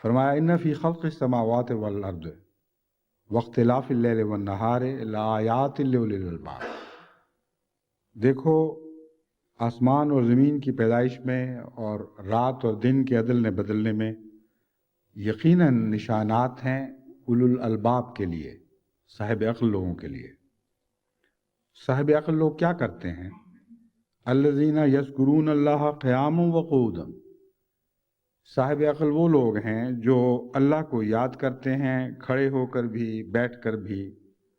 फरमाया इन्ना फ़ी ख़ल्क़िस समावाति वल अर्द वख्तिलाफ़िल लैल वन नहार लआयातिन लिउलिल अलबाब। देखो आसमान और ज़मीन की पैदाइश में और रात और दिन के अदलने बदलने में यकीनन निशानात हैं उलुल अलबाब के लिए, साहिब अक्ल लोगों के लिए। साहिब अक्ल लोग क्या करते हैं? अल्लज़ीना यज़कुरून अल्लाह क़ियामन व क़ूदन। साहिब अक्ल वो लोग हैं जो अल्लाह को याद करते हैं खड़े होकर भी, बैठ कर भी,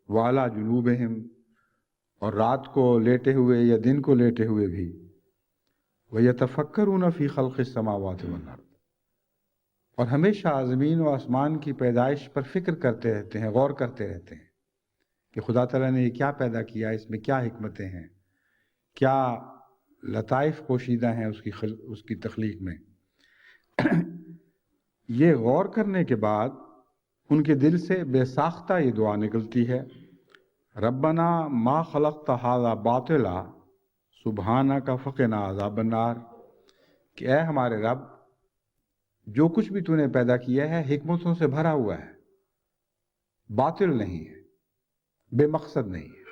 वाला जुनूबहिम, और रात को लेटे हुए या दिन को लेटे हुए भी, व यतफ़क्करून फ़ी ख़ल्क़िस समावाति वल अर्द, और हमेशा ज़मीन व आसमान की पैदाइश पर फ़िक्र करते रहते हैं, गौर करते रहते हैं कि खुदा ताला ने ये क्या पैदा किया, इसमें क्या हिकमतें हैं, क्या लताइफ पोशीदा हैं उसकी तख्लीक में। ये गौर करने के बाद उनके दिल से बेसाख्ता ये दुआ निकलती है, रब्बना मा खलक़्त हाज़ा बातिला सुब्हानका फ़क़िना अज़ाबन नार, कि ऐ हमारे रब, जो कुछ भी तूने पैदा किया है हिकमतों से भरा हुआ है, बातिल नहीं है, बेमकसद नहीं है।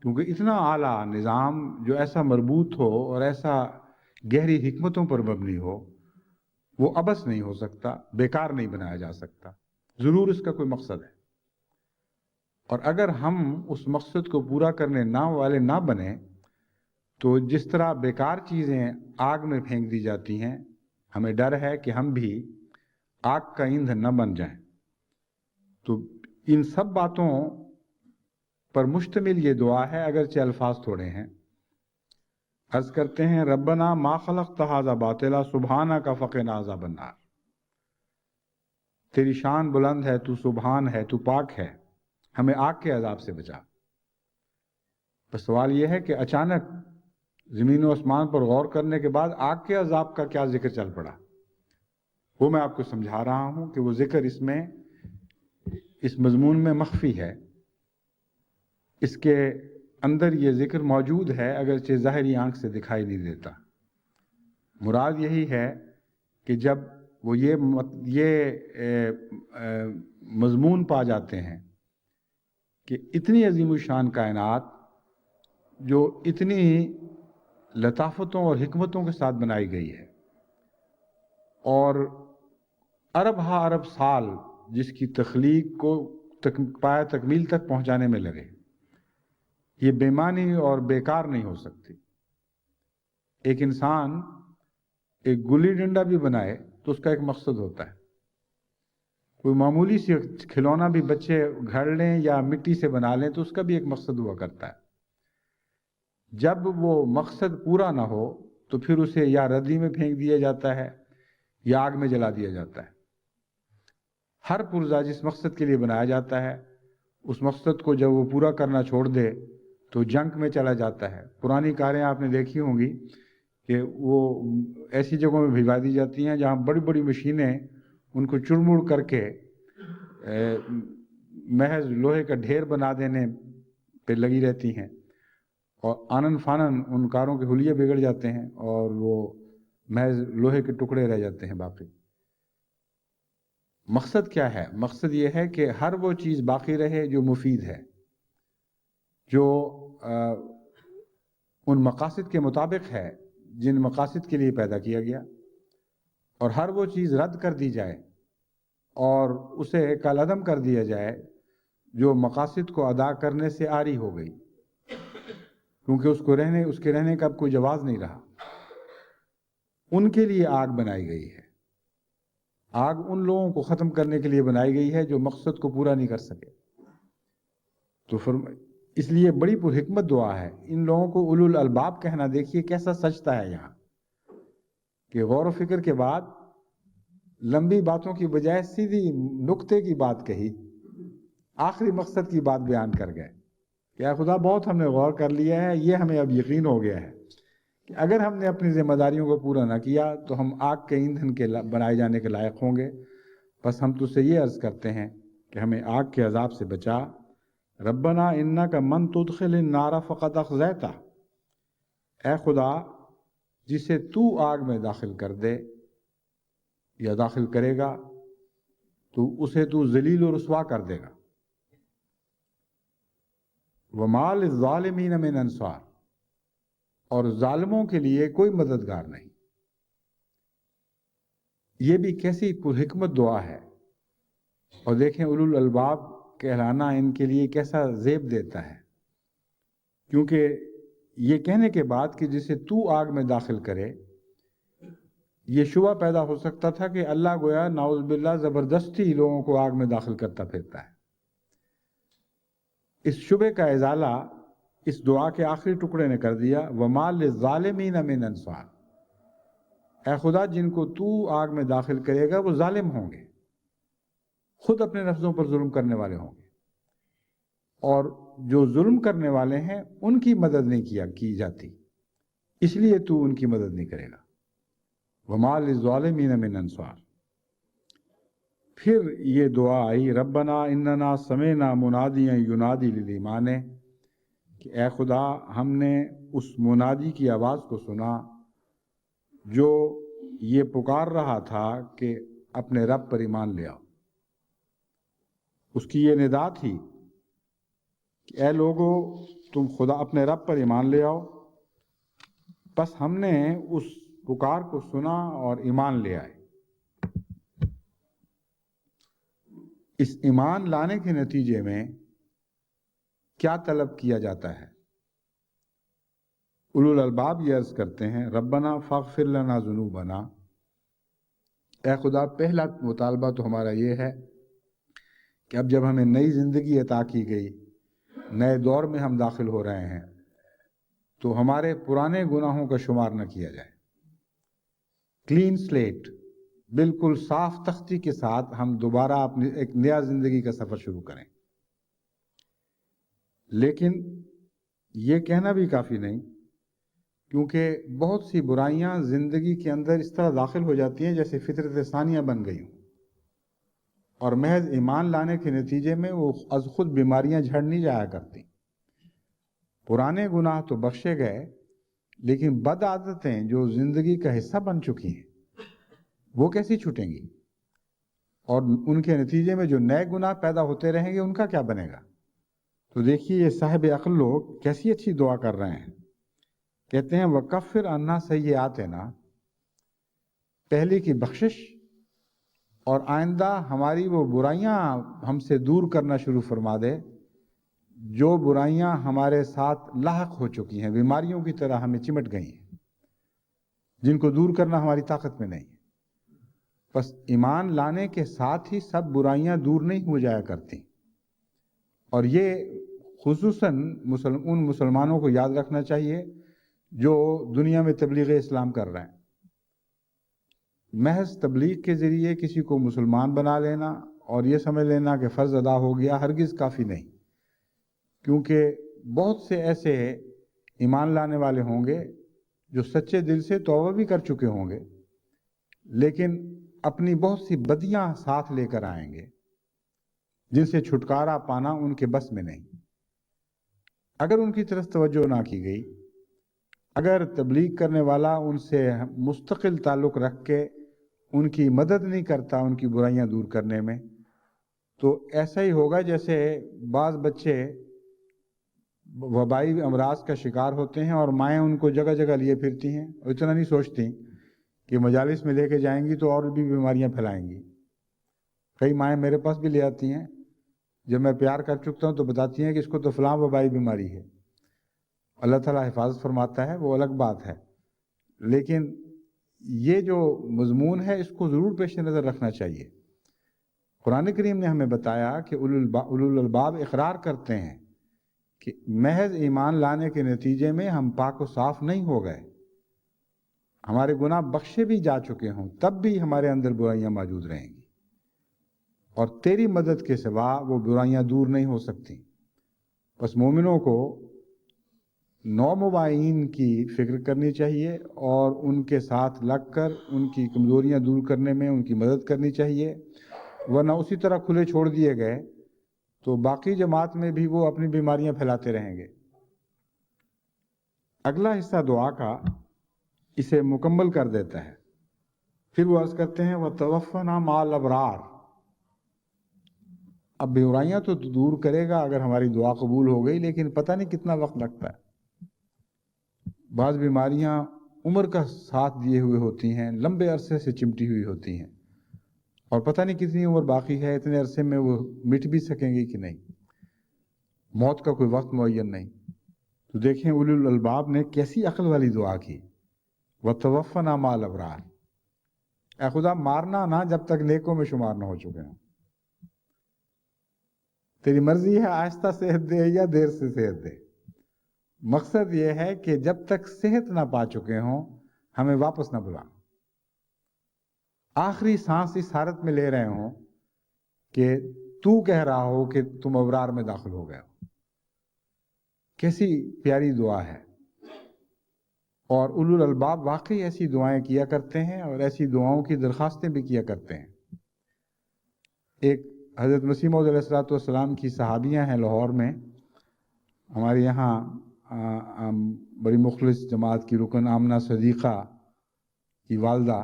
क्योंकि इतना आला निज़ाम जो ऐसा मरबूत हो और ऐसा गहरी हिकमतों पर मबनी हो, वो अबस नहीं हो सकता, बेकार नहीं बनाया जा सकता, ज़रूर इसका कोई मकसद है। और अगर हम उस मकसद को पूरा करने वाले ना बने, तो जिस तरह बेकार चीज़ें आग में फेंक दी जाती हैं, हमें डर है कि हम भी आग का ईंधन न बन जाएं। तो इन सब बातों पर मुश्तमिल ये दुआ है, अगरचे अल्फाज थोड़े हैं। अर्ज़ करते हैं, रब्बना मा खलक़्त हाज़ा बातिला सुब्हानका फ़क़िना अज़ाबन नार। तेरी शान बुलंद है, तू सुबहान है, तू पाक है, हमें आग के अजाब से बचा। बस सवाल यह है कि अचानक ज़मीन और आसमान पर गौर करने के बाद आग के अजाब का क्या जिक्र चल पड़ा? वो मैं आपको समझा रहा हूँ कि वो जिक्र इस मज़मून में मख्फी है, इसके अंदर ये जिक्र मौजूद है, अगरचे ज़ाहिरी आंख से दिखाई नहीं देता। मुराद यही है कि जब वो ये मज़मून पा जाते हैं कि इतनी अजीम शान कायनात जो इतनी लताफ़तों और हिकमतों के साथ बनाई गई है, और अरब हा अरब साल जिसकी तख्लीक को पाया तकमील तक पहुँचाने में लगे, ये बेमानी और बेकार नहीं हो सकती। एक इंसान एक गुल्ली डंडा भी बनाए तो उसका एक मकसद होता है। कोई मामूली सी खिलौना भी बच्चे घर लें या मिट्टी से बना लें तो उसका भी एक मकसद हुआ करता है। जब वो मकसद पूरा ना हो तो फिर उसे या रद्दी में फेंक दिया जाता है या आग में जला दिया जाता है। हर पुर्जा जिस मकसद के लिए बनाया जाता है, उस मकसद को जब वो पूरा करना छोड़ दे तो जंग में चला जाता है। पुरानी कारें आपने देखी होंगी कि वो ऐसी जगहों में भिजवा दी जाती हैं जहाँ बड़ी बड़ी मशीनें उनको चुड़मुड़ करके महज लोहे का ढेर बना देने पे लगी रहती हैं, और आनन फानन उन कारों के हुलिये बिगड़ जाते हैं और वो महज लोहे के टुकड़े रह जाते हैं बाकी। मकसद क्या है? मकसद ये है कि हर वो चीज़ बाकी रहे जो मुफीद है, जो उन मकासद के मुताबिक है जिन मकासद के लिए पैदा किया गया, और हर वो चीज़ रद्द कर दी जाए और उसे कलअदम कर दिया जाए जो मकासद को अदा करने से आरी हो गई, क्योंकि उसके रहने का अब कोई जवाज़ नहीं रहा। उनके लिए आग बनाई गई है। आग उन लोगों को ख़त्म करने के लिए बनाई गई है जो मकसद को पूरा नहीं कर सके। तो इसलिए बड़ी पुरहिकमत दुआ है। इन लोगों को उलुल अलबाब कहना, देखिए कैसा सजता है यहाँ, कि गौर व फिक्र के बाद लंबी बातों की बजाय सीधी नुक्ते की बात कही, आखिरी मकसद की बात बयान कर गए। क्या खुदा, बहुत हमने गौर कर लिया है, ये हमें अब यकीन हो गया है कि अगर हमने अपनी जिम्मेदारियों को पूरा ना किया तो हम आग के ईंधन के बनाए जाने के लायक होंगे। बस हम तुझसे ये अर्ज़ करते हैं कि हमें आग के अजाब से बचा। रब्बना इन्नका मन तुदखिलिन नारा फ़क़द अख़ज़ैता, ऐ खुदा, जिसे तू आग में दाखिल कर दे, یا داخل کرے گا تو اسے تو ذلیل و رسوا کر دے گا. وَمَا لِلظَّالِمِينَ مِنْ أَنصَارٍ، اور ظالموں کے لیے کوئی مددگار نہیں. یہ بھی کیسی پرحکمت دعا ہے، اور دیکھیں اولو الالباب کہلانا ان کے لیے کیسا زیب دیتا ہے، کیونکہ یہ کہنے کے بعد کہ جسے تو آگ میں داخل کرے، یہ شبہ پیدا ہو سکتا تھا کہ اللہ گویا نعوذ باللہ زبردستی لوگوں کو آگ میں داخل کرتا پھرتا ہے. اس شبے کا ازالہ اس دعا کے آخری ٹکڑے نے کر دیا، وَمَا لِلظَّالِمِينَ مِنْ أَنصَارٍ. اے خدا جن کو تو آگ میں داخل کرے گا وہ ظالم ہوں گے، خود اپنے نفسوں پر ظلم کرنے والے ہوں گے، اور جو ظلم کرنے والے ہیں ان کی مدد نہیں کی جاتی، اس لیے تو ان کی مدد نہیں کرے گا. وَمَا لِلظَّالِمِينَ مِنْ أَنصَارٍ. پھر یہ دعا آئی، ربنا اننا سمعنا منادیا ینادی للایمان، کہ اے خدا ہم نے اس منادی کی آواز کو سنا جو یہ پکار رہا تھا کہ اپنے رب پر ایمان لے آؤ. اس کی یہ ندا تھی کہ اے لوگو تم خدا اپنے رب پر ایمان لے آؤ. بس ہم نے اس پکار کو سنا اور ایمان لے آئے. اس ایمان لانے کے نتیجے میں کیا طلب کیا جاتا ہے؟ اولو الالباب یہ عرض کرتے ہیں، ربنا فاغفر لنا ذنوبنا. اے خدا پہلا مطالبہ تو ہمارا یہ ہے کہ اب جب ہمیں نئی زندگی عطا کی گئی، نئے دور میں ہم داخل ہو رہے ہیں، تو ہمارے پرانے گناہوں کا شمار نہ کیا جائے. کلین سلیٹ، بالکل صاف تختی کے ساتھ ہم دوبارہ اپنی ایک نیا زندگی کا سفر شروع کریں. لیکن یہ کہنا بھی کافی نہیں، کیونکہ بہت سی برائیاں زندگی کے اندر اس طرح داخل ہو جاتی ہیں جیسے فطرت ثانیہ بن گئی ہوں، اور محض ایمان لانے کے نتیجے میں وہ از خود بیماریاں جھڑ نہیں جایا کرتی. پرانے گناہ تو بخشے گئے، لیکن بد عادتیں جو زندگی کا حصہ بن چکی ہیں وہ کیسی چھوٹیں گی، اور ان کے نتیجے میں جو نئے گناہ پیدا ہوتے رہیں گے ان کا کیا بنے گا؟ تو دیکھیے یہ صاحب عقل لوگ کیسی اچھی دعا کر رہے ہیں. کہتے ہیں وَكَفِّرْ عَنَّا سَيِّئَاتِنَا، پہلے کی بخشش، اور آئندہ ہماری وہ برائیاں ہم سے دور کرنا شروع فرما دے جو برائیاں ہمارے ساتھ لاحق ہو چکی ہیں، بیماریوں کی طرح ہمیں چمٹ گئی ہیں، جن کو دور کرنا ہماری طاقت میں نہیں ہے. بس ایمان لانے کے ساتھ ہی سب برائیاں دور نہیں ہو جایا کرتی، اور یہ خصوصاً ان مسلمانوں کو یاد رکھنا چاہیے جو دنیا میں تبلیغ اسلام کر رہے ہیں. محض تبلیغ کے ذریعے کسی کو مسلمان بنا لینا اور یہ سمجھ لینا کہ فرض ادا ہو گیا ہرگز کافی نہیں، کیونکہ بہت سے ایسے ایمان لانے والے ہوں گے جو سچے دل سے توبہ بھی کر چکے ہوں گے، لیکن اپنی بہت سی بدیاں ساتھ لے کر آئیں گے جن سے چھٹکارا پانا ان کے بس میں نہیں. اگر ان کی طرف توجہ نہ کی گئی، اگر تبلیغ کرنے والا ان سے مستقل تعلق رکھ کے ان کی مدد نہیں کرتا ان کی برائیاں دور کرنے میں، تو ایسا ہی ہوگا جیسے بعض بچے وبائی امراض کا شکار ہوتے ہیں اور مائیں ان کو جگہ جگہ لیے پھرتی ہیں اور اتنا نہیں سوچتی کہ مجالس میں لے کے جائیں گی تو اور بھی بیماریاں پھیلائیں گی. کئی مائیں میرے پاس بھی لے آتی ہیں، جب میں پیار کر چکتا ہوں تو بتاتی ہیں کہ اس کو تو فلاں وبائی بیماری ہے. اللہ تعالیٰ حفاظت فرماتا ہے، وہ الگ بات ہے، لیکن یہ جو مضمون ہے اس کو ضرور پیش نظر رکھنا چاہیے. قرآن کریم نے ہمیں بتایا کہ اولو الالباب اقرار کرتے ہیں کہ محض ایمان لانے کے نتیجے میں ہم پاک و صاف نہیں ہو گئے، ہمارے گناہ بخشے بھی جا چکے ہوں تب بھی ہمارے اندر برائیاں موجود رہیں گی، اور تیری مدد کے سوا وہ برائیاں دور نہیں ہو سکتی. بس مومنوں کو نومبائین کی فکر کرنی چاہیے اور ان کے ساتھ لگ کر ان کی کمزوریاں دور کرنے میں ان کی مدد کرنی چاہیے، ورنہ اسی طرح کھلے چھوڑ دیے گئے تو باقی جماعت میں بھی وہ اپنی بیماریاں پھیلاتے رہیں گے. اگلا حصہ دعا کا اسے مکمل کر دیتا ہے. फिर वो अर्ज करते हैं वतवफ़ना माल अबरार। अब बुराइयां तो दूर करेगा अगर हमारी दुआ कबूल हो गई, लेकिन पता नहीं कितना वक्त लगता है। बाज़ बीमारियां उम्र का साथ दिए हुए होती हैं, लंबे अरसे से चिमटी हुई होती हैं, और पता नहीं कितनी उम्र बाकी है, इतने अरसे में वो मिट भी सकेंगी कि नहीं। मौत का कोई वक्त मुअय्यन नहीं। तो देखें उलुल अलबाब ने कैसी अक्ल वाली दुआ की, वतवफ़ना माल अबरार। ऐ खुदा मारना ना जब तक नेकों में शुमार ना हो चुके हों। तेरी मर्जी है आहिस्ता सेहत दे या देर से सेहत दे, मकसद ये है कि जब तक सेहत ना पा चुके हों हमें वापस ना बुला। आखिरी सांस इस हालत में ले रहे हों कि तू कह रहा हो कि तुम अबरार में दाखिल हो गए हो। कैसी प्यारी दुआ है। और उलुल अलबाब वाकई ऐसी दुआएं किया करते हैं और ऐसी दुआओं की दरख्वास्तें भी किया करते हैं। एक हज़रत मसीह मौऊद अलैहिस्सलाम की सहाबियाँ हैं लाहौर में, हमारे यहाँ बड़ी मुखलिस जमात की रुकन आमना सदीक़ा की वालदा,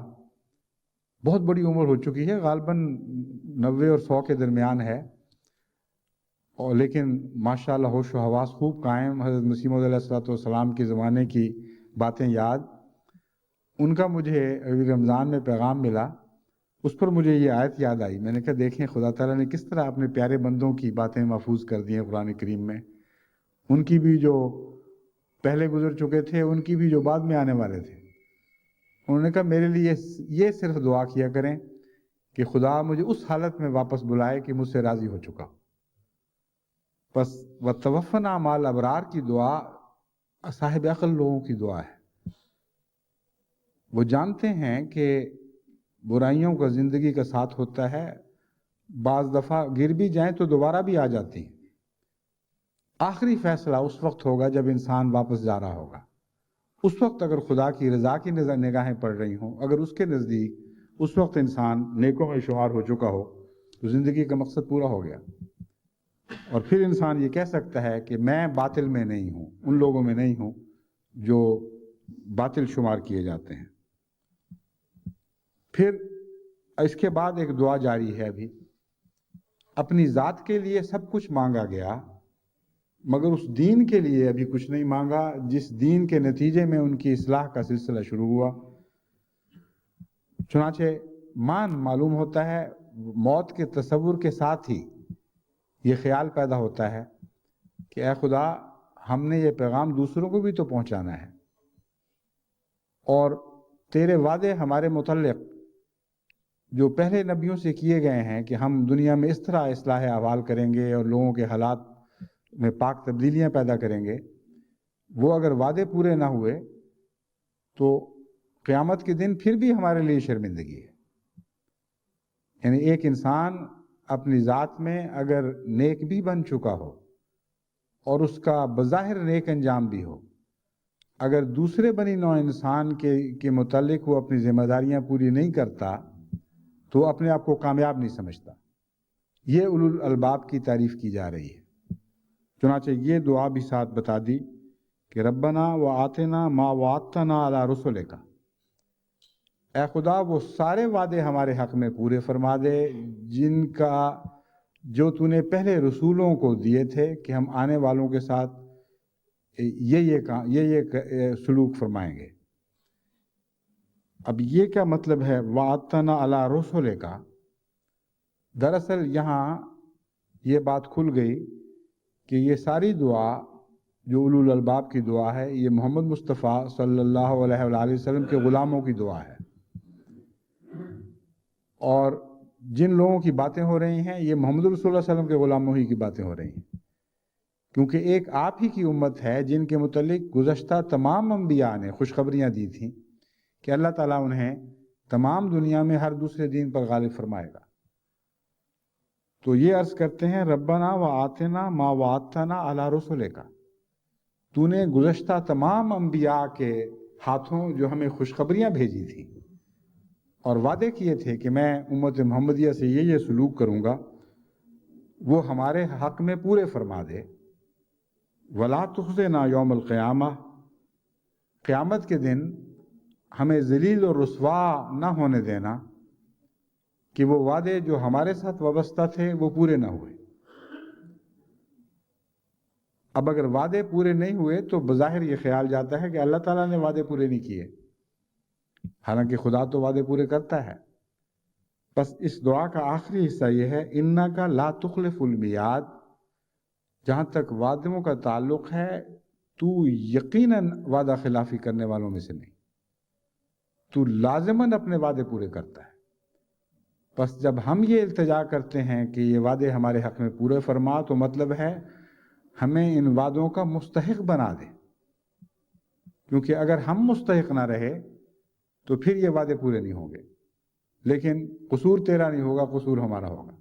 बहुत बड़ी उम्र हो चुकी है, गालबन 90 और 100 के दरमियान है, और लेकिन माशाअल्लाह होश व हवास खूब कायम। हज़रत मसीह मौऊद अलैहिस्सलाम के ज़माने की बातें याद। उनका मुझे अभी रमज़ान में पैगाम मिला, उस पर मुझे ये आयत याद आई। मैंने कहा देखें खुदा ताला ने किस तरह अपने प्यारे बंदों की बातें महफूज कर दी हैं कुरान करीम में। उनकी भी जो पहले गुजर चुके थे, उनकी भी जो बाद में आने वाले थे। उन्होंने कहा मेरे लिए ये सिर्फ दुआ किया करें कि खुदा मुझे उस हालत में वापस बुलाए कि मुझसे राज़ी हो चुका। बस वतवफ़ना माल अबरार की दुआ साहिब अक़ल लोगों की दुआ है। वो जानते हैं कि बुराइयों का ज़िंदगी का साथ होता है, बाज़ दफ़ा गिर भी जाएं तो दोबारा भी आ जाती हैं। आखिरी फैसला उस वक्त होगा जब इंसान वापस जा रहा होगा। उस वक्त अगर खुदा की रज़ा की निगाहें पड़ रही हों, अगर उसके नज़दीक उस वक्त इंसान नेकों में शुमार हो चुका हो, तो ज़िंदगी का मकसद पूरा हो गया। और फिर इंसान ये कह सकता है कि मैं बातिल में नहीं हूँ, उन लोगों में नहीं हूँ जो बातिल शुमार किए जाते हैं। फिर इसके बाद एक दुआ जारी है अभी। अपनी ज़ात के लिए सब कुछ मांगा गया, मगर उस दीन के लिए अभी कुछ नहीं मांगा जिस दीन के नतीजे में उनकी इस्लाह का सिलसिला शुरू हुआ। चुनाचे मालूम होता है, मौत के तसव्वुर के साथ ही ये ख्याल पैदा होता है कि ऐ खुदा, हमने ये पैगाम दूसरों को भी तो पहुंचाना है, और तेरे वादे हमारे मुतल्लिक़ जो पहले नबियों से किए गए हैं कि हम दुनिया में इस तरह इस्लाह अहवाल करेंगे और लोगों के हालात में पाक तब्दीलियां पैदा करेंगे, वो अगर वादे पूरे ना हुए तो क़यामत के दिन फिर भी हमारे लिए शर्मिंदगी है। यानी एक इंसान अपनी ज़ात में अगर नेक भी बन चुका हो और उसका बज़ाहिर नेक अंजाम भी हो, अगर दूसरे बनी नौ इंसान के मुतालिक वो अपनी ज़िम्मेदारियां पूरी नहीं करता तो अपने आप को कामयाब नहीं समझता। ये उलुल अलबाब की तारीफ़ की जा रही है। चुनाचे ये दुआ भी साथ बता दी कि रब्बना व आतना मा वाअतना अला रुसुलिका, ऐ खुदा वो सारे वादे हमारे हक़ में पूरे फरमा दे जिनका जो तूने पहले रसूलों को दिए थे कि हम आने वालों के साथ ये सलूक फरमाएंगे। अब ये क्या मतलब है वाअतना अला रुसुलिका? दरअसल यहाँ ये बात खुल गई कि ये सारी दुआ जो उलुल अलबाब की दुआ है, ये मोहम्मद मुस्तफ़ा सल्लल्लाहु अलैहि वसल्लम के ग़ुलामों की दुआ है। और जिन लोगों की बातें हो रही हैं, ये मोहम्मद रसूलुल्लाह सल्लल्लाहु अलैहि वसल्लम के ग़ुलामों ही की बातें हो रही हैं, क्योंकि एक आप ही की उम्मत है जिनके मुतल्लिक गुज़श्ता तमाम अंबिया ने खुशखबरियाँ दी थीं कि अल्लाह ताला उन्हें तमाम दुनिया में हर दूसरे दीन पर गालिब फरमाएगा। तो ये अर्ज़ करते हैं रब्बना व आतना मा वाअतना अला रुसुलिका, तूने गुज़श्ता तमाम अंबिया के हाथों जो हमें खुशखबरियाँ भेजी थी और वादे किए थे कि मैं उम्मत मोहम्मदिया से ये सलूक करूँगा, वो हमारे हक़ में पूरे फरमा दे। वला तुख़्ज़िना यौमल क़ियामा, क़यामत के दिन हमें ज़लील और रुस्वा न होने देना कि वो वादे जो हमारे साथ वाबस्ता थे वो पूरे ना हुए। अब अगर वादे पूरे नहीं हुए तो बज़ाहिर ये ख्याल जाता है कि अल्लाह ताला ने वादे पूरे नहीं किए, हालांकि खुदा तो वादे पूरे करता है। बस इस दुआ का आखिरी हिस्सा यह है, इन्ना का ला तुखलिफुल मियाद, जहां तक वादों का ताल्लुक है तू यकीनन वादा खिलाफी करने वालों में से नहीं, तू लाजिमन अपने वादे पूरे करता है। बस जब हम ये इल्तिजा करते हैं कि ये वादे हमारे हक में पूरे फरमा, तो मतलब है हमें इन वादों का मुस्तहिक बना दे, क्योंकि अगर हम मुस्तहिक ना रहे तो फिर ये वादे पूरे नहीं होंगे। लेकिन कसूर तेरा नहीं होगा, कसूर हमारा होगा।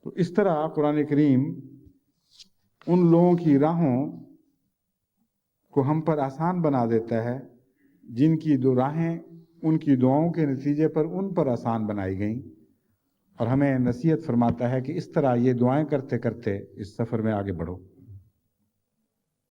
तो इस तरह कुरान करीम उन लोगों की राहों को हम पर आसान बना देता है जिनकी दो राहें उनकी दुआओं के नतीजे पर उन पर आसान बनाई गईं, और हमें नसीहत फरमाता है कि इस तरह ये दुआएं करते करते इस सफ़र में आगे बढ़ो।